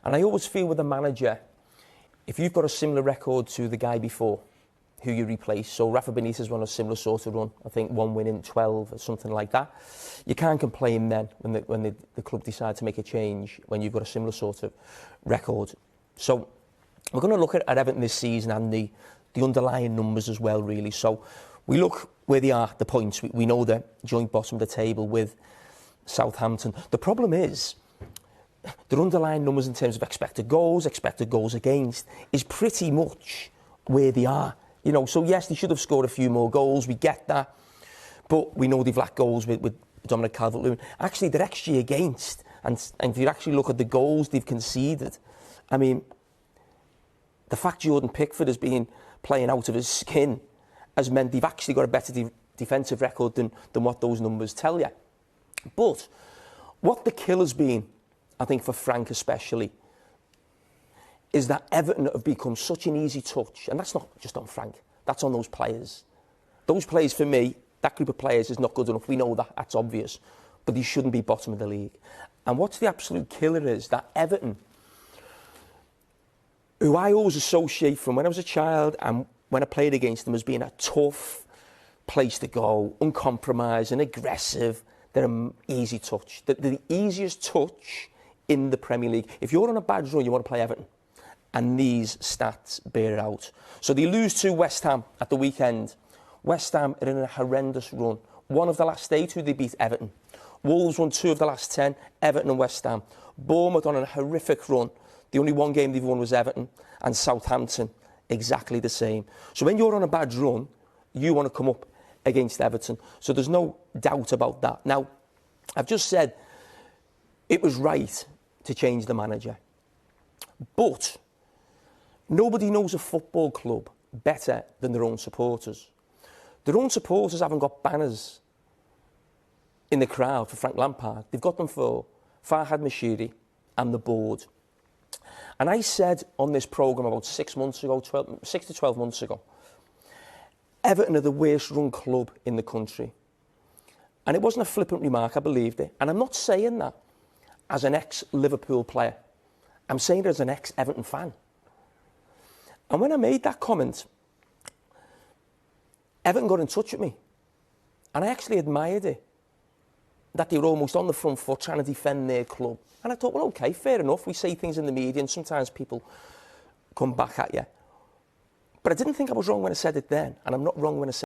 And I always feel with a manager, if you've got a similar record to the guy before, who you replace, so Rafa Benitez run a similar sort of run, I think 1 win in 12 or something like that, you can't complain then when the club decide to make a change when you've got a similar sort of record. So we're going to look at Everton this season and the underlying numbers as well, really. So we look where they are, the points. We know they're joint bottom of the table with Southampton. The problem is their underlying numbers in terms of expected goals against, is pretty much where they are. You know, so yes, they should have scored a few more goals. We get that. But we know they've lacked goals with Dominic Calvert-Lewin. Actually, their XG against, and if you actually look at the goals they've conceded, I mean, the fact Jordan Pickford has been playing out of his skin has meant they've actually got a better defensive record than what those numbers tell you. But what the killer's been, I think for Frank especially, is that Everton have become such an easy touch. And that's not just on Frank, that's on those players. Those players, for me, that group of players is not good enough. We know that, that's obvious. But they shouldn't be bottom of the league. And what's the absolute killer is that Everton, who I always associate from when I was a child and when I played against them as being a tough place to go, uncompromising, aggressive, they're an easy touch. They're the easiest touch in the Premier League. If you're on a bad run, you want to play Everton. And these stats bear it out. So they lose to West Ham at the weekend. West Ham are in a horrendous run. One of the last 8 who they beat Everton. Wolves won 2 of the last 10, Everton and West Ham. Bournemouth on a horrific run. The only one game they've won was Everton. And Southampton, exactly the same. So when you're on a bad run, you want to come up against Everton. So there's no doubt about that. Now, I've just said it was right to change the manager. But nobody knows a football club better than their own supporters. Their own supporters haven't got banners in the crowd for Frank Lampard. They've got them for Farhad Moshiri and the board. And I said on this programme about 6 to 12 months ago, Everton are the worst run club in the country. And it wasn't a flippant remark, I believed it. And I'm not saying that as an ex-Liverpool player. I'm saying it as an ex-Everton fan. And when I made that comment, Everton got in touch with me. And I actually admired it. That they were almost on the front foot trying to defend their club. And I thought, well, OK, fair enough. We say things in the media and sometimes people come back at you. But I didn't think I was wrong when I said it then. And I'm not wrong when I said